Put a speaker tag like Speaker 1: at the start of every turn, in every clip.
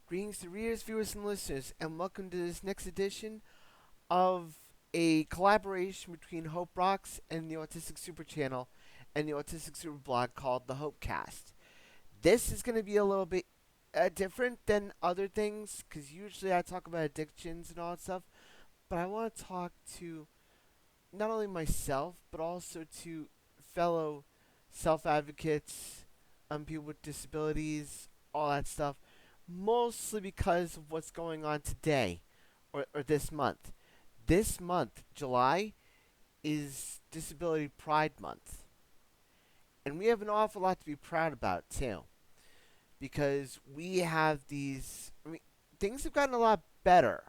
Speaker 1: Greetings to readers, viewers, and listeners, and welcome to this next edition of a collaboration between Hope Rocks and the Autistic SuperChannel and the Autistic SuperBlog called the HopeCast. This is going to be a little bit different than other things because usually I talk about addictions and all that stuff, but I want to talk to not only myself but also to fellow self advocates, people with disabilities, all that stuff, mostly because of what's going on today or this month. This month, July, is Disability Pride Month. And we have an awful lot to be proud about, too. Because we have these. I mean, things have gotten a lot better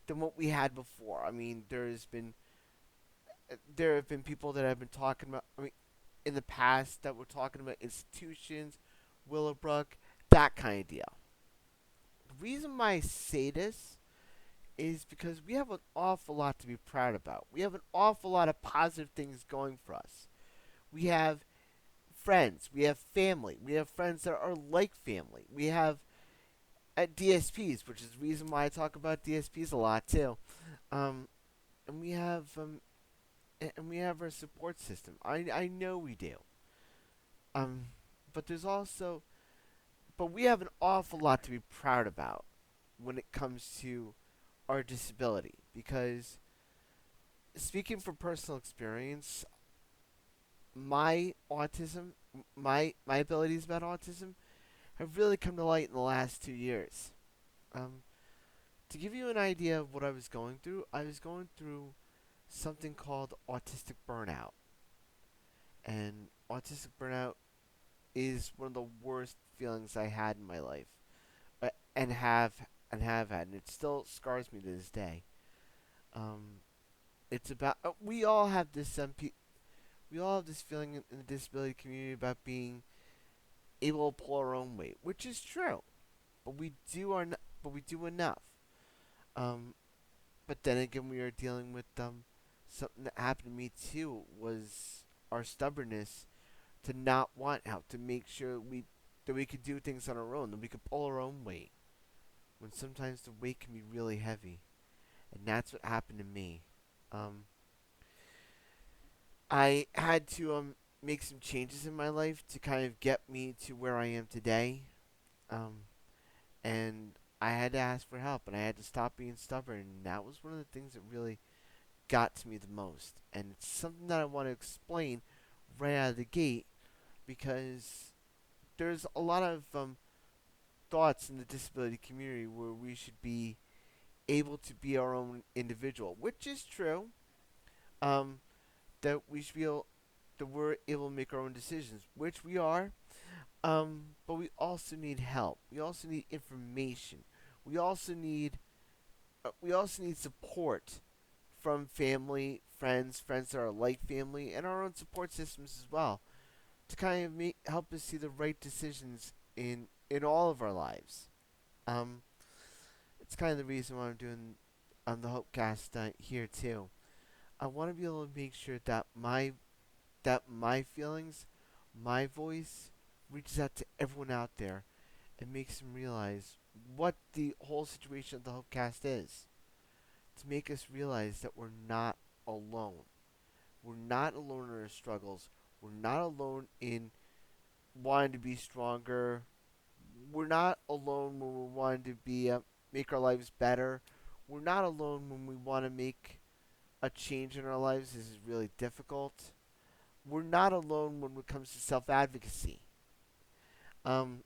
Speaker 1: than what we had before. I mean, there have been people that have been talking about. I mean, in the past that were talking about institutions, Willowbrook, that kind of deal. The reason why I say this is because we have an awful lot to be proud about. We have an awful lot of positive things going for us. We have friends, we have family, we have friends that are like family. We have DSPs, which is the reason why I talk about DSPs a lot too. Um, and we have our support system. I know we do. Um, but there's also but we have an awful lot to be proud about when it comes to our disability because speaking from personal experience, my autism, my abilities about autism have really come to light in the last 2 years. Um, to give you an idea of what I was going through something called autistic burnout, and autistic burnout is one of the worst feelings I had in my life, and have had, and it still scars me to this day. Um, it's about we all have this we all have this feeling in the disability community about being able to pull our own weight, which is true, but we do enough. Um, but then again, we are dealing with something that happened to me too was our stubbornness to not want help, to make sure we could do things on our own, that we could pull our own weight. When sometimes the weight can be really heavy, and that's what happened to me. Um, I had to make some changes in my life to kind of get me to where I am today. Um, and I had to ask for help, and I had to stop being stubborn. And that was one of the things that really got to me the most. And it's something that I want to explain right out of the gate because there's a lot of thoughts in the disability community where we should be able to be our own individual, which is true. Um, that we should be able, that we're able to make our own decisions, which we are. But we also need help. We also need information. We also need support from family, friends that are like family, and our own support systems as well to kind of help us see the right decisions in all of our lives. Um, it's kind of the reason why I'm doing on the HopeCast here too. I want to be able to make sure that my feelings, my voice reaches out to everyone out there and makes them realize what the whole situation of the HopeCast is. To make us realize that we're not alone. We're not alone in our struggles. We're not alone in wanting to be stronger. We're not alone when we want to be make our lives better. We're not alone when we want to make a change in our lives. This is really difficult. We're not alone when it comes to self advocacy. Um,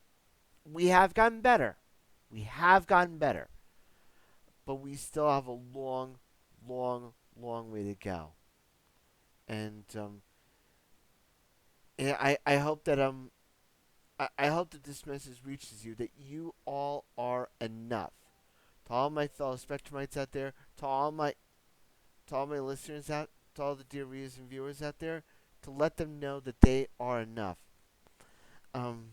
Speaker 1: we have gotten better. We have gotten better, but we still have a long, long way to go. And I hope that I hope that this message reaches you that you all are enough. To all my fellow Spectrumites out there, to all my listeners out, to all the dear readers and viewers out there, to let them know that they are enough. Um,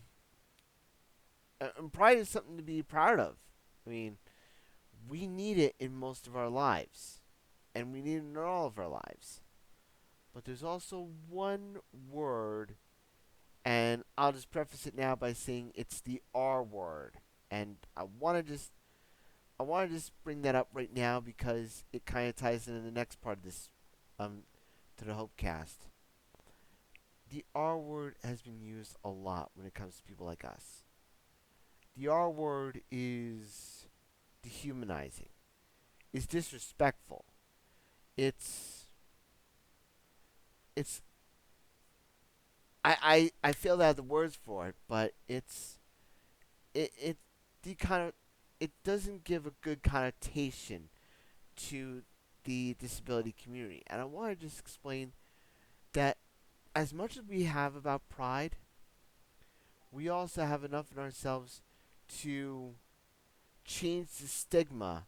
Speaker 1: and pride is something to be proud of. I mean, we need it in most of our lives, and we need it in all of our lives. But there's also one word, and I'll just preface it now by saying it's the R word, And I want to just bring that up right now because it kind of ties into the next part of this, to the HopeCast. The R word has been used a lot when it comes to people like us. The R word is dehumanizing. It's disrespectful. It's it's I fail to have the words for it, but it the kind of it doesn't give a good connotation to the disability community. And I want to just explain that as much as we have about pride, we also have enough in ourselves to change the stigma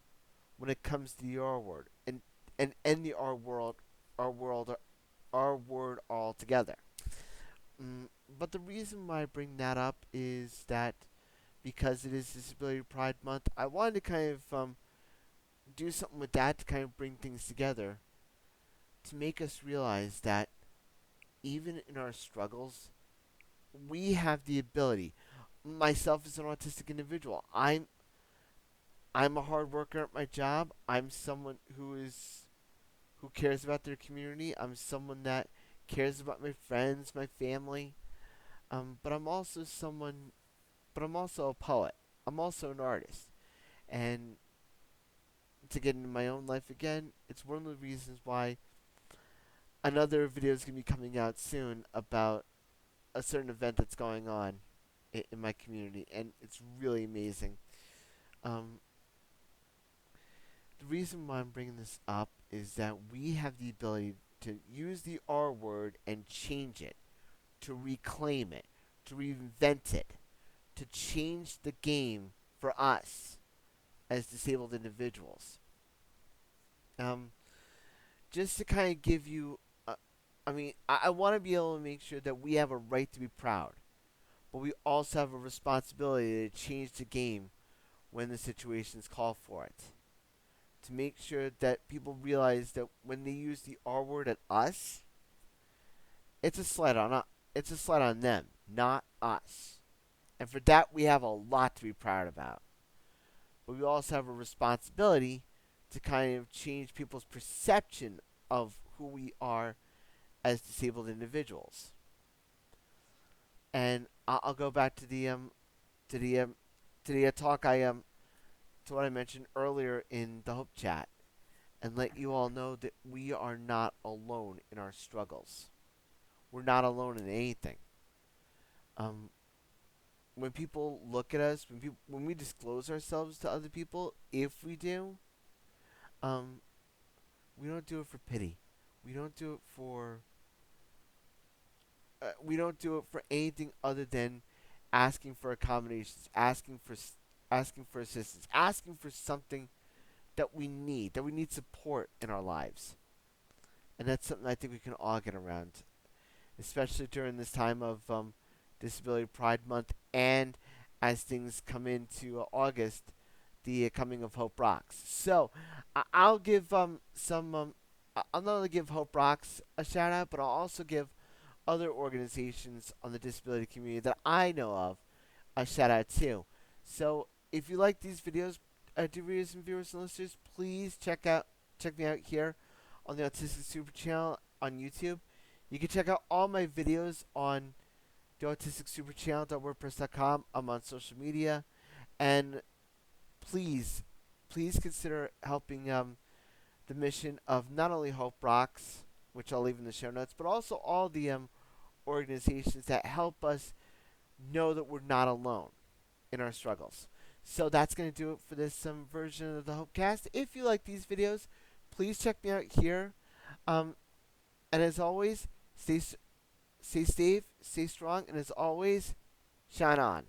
Speaker 1: when it comes to the R word and end the R world, R word altogether. But the reason why I bring that up is that because it is Disability Pride Month, I wanted to kind of do something with that to kind of bring things together to make us realize that even in our struggles, we have the ability. Myself as an autistic individual, I'm a hard worker at my job. I'm someone who cares about their community. I'm someone that cares about my friends, my family. But I'm also someone. But I'm also a poet. I'm also an artist. And to get into my own life again, it's one of the reasons why another video is going to be coming out soon about a certain event that's going on in my community, and it's really amazing. Um, the reason why I'm bringing this up is that we have the ability to use the R word and change it, to reclaim it, to reinvent it, to change the game for us as disabled individuals. Um, just to kind of give you, I want to be able to make sure that we have a right to be proud, but we also have a responsibility to change the game when the situations call for it. To make sure that people realize that when they use the R word at us, it's a slight on it's a slight on them, not us. And for that, we have a lot to be proud about. But we also have a responsibility to kind of change people's perception of who we are as disabled individuals. And I'll go back to to the talk to what I mentioned earlier in the Hope Chat, and let you all know that we are not alone in our struggles. We're not alone in anything. Um, when people look at us, when we disclose ourselves to other people, if we do, um, we don't do it for pity. We don't do it for we don't do it for anything other than asking for accommodations, asking for assistance, asking for something that we need support in our lives. And that's something I think we can all get around, especially during this time of Disability Pride Month and as things come into August, the coming of Hope Rocks. So I'll give I'll not only give Hope Rocks a shout out, but I'll also give other organizations on the disability community that I know of a shout out too. So if you like these videos, dear readers and viewers and listeners, please check me out here on the Autistic Super Channel on YouTube. You can check out all my videos on the Autistic Super Channel.wordpress.com. I'm on social media, and please consider helping the mission of not only Hope Rocks, which I'll leave in the show notes, but also all the organizations that help us know that we're not alone in our struggles. So that's going to do it for this version of the HopeCast. If you like these videos, please check me out here. And as always, stay safe, stay strong, and as always, shine on.